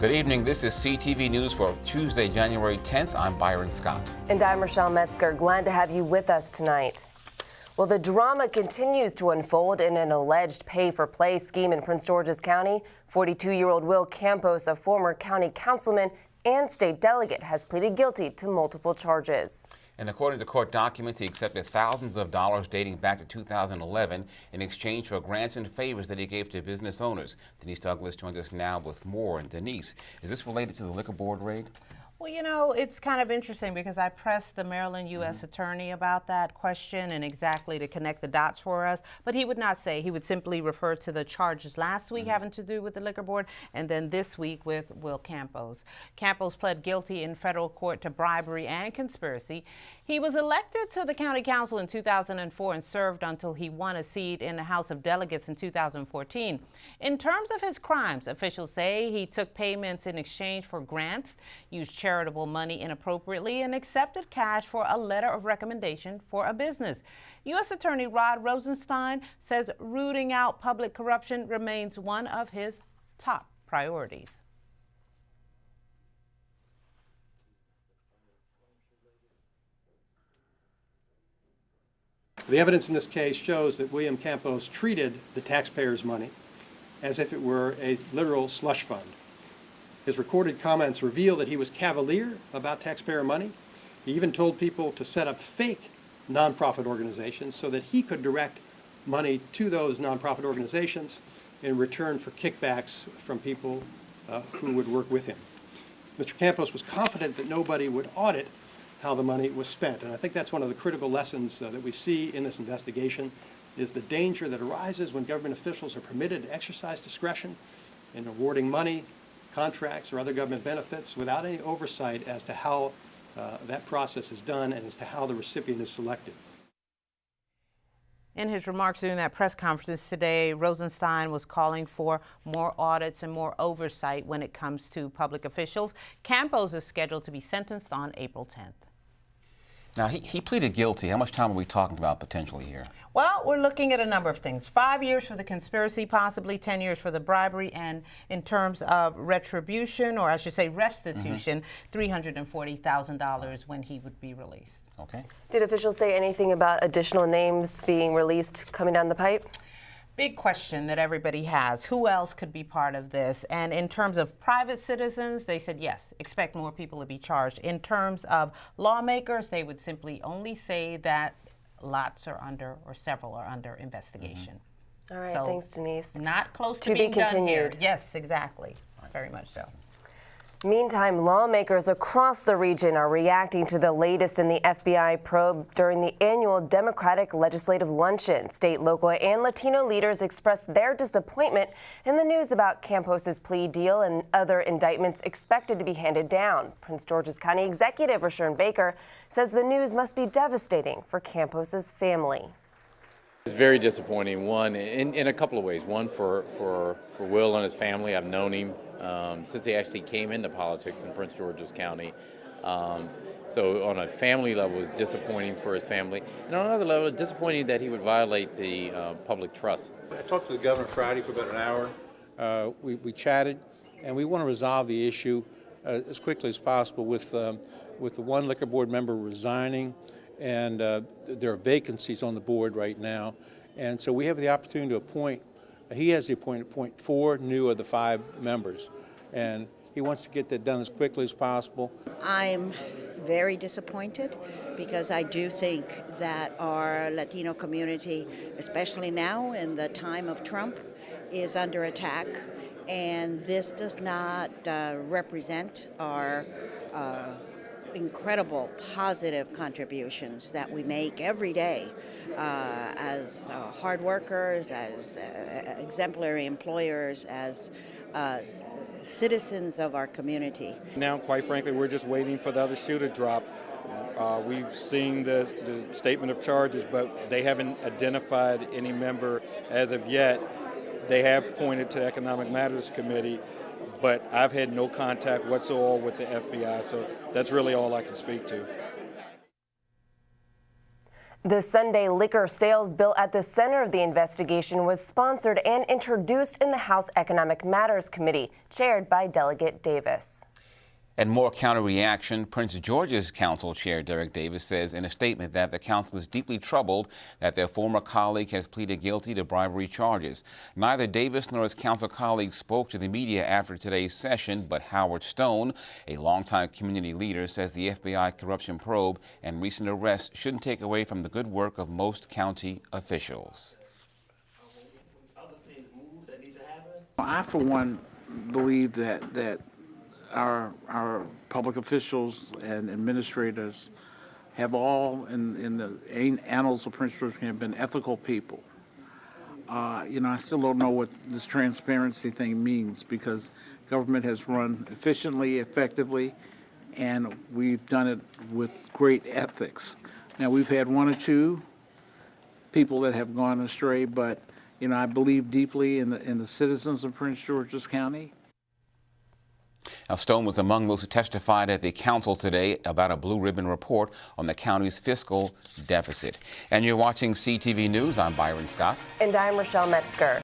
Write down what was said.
Good evening. This is CTV News for Tuesday, January 10th. I'm Byron Scott. And I'm Rochelle Metzger. Glad to have you with us tonight. Well, the drama continues to unfold in an alleged pay-for-play scheme in Prince George's County. 42-year-old Will Campos, a former county councilman and state delegate, has pleaded guilty to multiple charges. And according to court documents, he accepted thousands of dollars dating back to 2011 in exchange for grants and favors that he gave to business owners. Denise Douglas joins us now with more. And Denise, is this related to the liquor board raid? Well, you know, it's kind of interesting because I pressed the Maryland U.S. attorney about that question and exactly to connect the dots for us, but he would not say. He would simply refer to the charges last week having to do with the liquor board and then this week with Will Campos. Campos pled guilty in federal court to bribery and conspiracy. He was elected to the county council in 2004 and served until he won a seat in the House of Delegates in 2014. In terms of his crimes, officials say he took payments in exchange for grants, used charitable money inappropriately, and accepted cash for a letter of recommendation for a business. U.S. Attorney Rod Rosenstein says rooting out public corruption remains one of his top priorities. The evidence in this case shows that William Campos treated the taxpayers' money as if it were a literal slush fund. His recorded comments reveal that he was cavalier about taxpayer money. He even told people to set up fake nonprofit organizations so that he could direct money to those nonprofit organizations in return for kickbacks from people who would work with him. Mr. Campos was confident that nobody would audit how the money was spent. And I think that's one of the critical lessons that we see in this investigation is the danger that arises when government officials are permitted to exercise discretion in awarding money, contracts, or other government benefits without any oversight as to how that process is done and as to how the recipient is selected. In his remarks during that press conference today, Rosenstein was calling for more audits and more oversight when it comes to public officials. Campos is scheduled to be sentenced on April 10th. Now, he pleaded guilty. How much time are we talking about potentially here? Well, we're looking at a number of things. 5 years for the conspiracy, possibly 10 years for the bribery, and in terms of retribution, or I should say restitution, $340,000 when he would be released. Okay. Did officials say anything about additional names being released coming down the pipe? Big question that everybody has. Who else could be part of this? And in terms of private citizens, they said yes, expect more people to be charged. In terms of lawmakers, they would simply only say that lots are under, or several are under investigation. All right, So, thanks, Denise. not close to To being be continued. done here. Yes, exactly. Very much so. Meantime, lawmakers across the region are reacting to the latest in the FBI probe during the annual Democratic Legislative Luncheon. State, local, and Latino leaders expressed their disappointment in the news about Campos's plea deal and other indictments expected to be handed down. Prince George's County Executive Rashawn Baker says the news must be devastating for Campos's family. It's very disappointing, one, in a couple of ways. One, for Will and his family. I've known him since he actually came into politics in Prince George's County. So on a family level, it's disappointing for his family. And on another level, it's disappointing that he would violate the public trust. I talked to the governor Friday for about an hour. We chatted, and we want to resolve the issue as quickly as possible with the one liquor board member resigning, and there are vacancies on the board right now. And so we have the opportunity to appoint, he has the appointment to appoint 4 new of the 5 members. And he wants to get that done as quickly as possible. I'm very disappointed because I do think that our Latino community, especially now in the time of Trump, is under attack. And this does not represent our incredible positive contributions that we make every day as hard workers, as exemplary employers, as citizens of our community. Now, quite frankly, we're just waiting for the other shoe to drop. We've seen the statement of charges, but they haven't identified any member as of yet. They have pointed to the Economic Matters Committee, but I've had no contact whatsoever with the FBI, so that's really all I can speak to. The Sunday liquor sales bill at the center of the investigation was sponsored and introduced in the House Economic Matters Committee, chaired by Delegate Davis. And more counter-reaction, Prince George's Council Chair Derek Davis says in a statement that the council is deeply troubled that their former colleague has pleaded guilty to bribery charges. Neither Davis nor his council colleagues spoke to the media after today's session, but Howard Stone, a longtime community leader, says the FBI corruption probe and recent arrests shouldn't take away from the good work of most county officials. I, for one, believe that our public officials and administrators have all, in the annals of Prince George County, have been ethical people. I still don't know what this transparency thing means, because government has run efficiently, effectively, and we've done it with great ethics. Now, we've had one or two people that have gone astray, but I believe deeply in the citizens of Prince George's County. Now, Stone was among those who testified at the council today about a blue ribbon report on the county's fiscal deficit. And you're watching CTV News. I'm Byron Scott. And I'm Rochelle Metzger.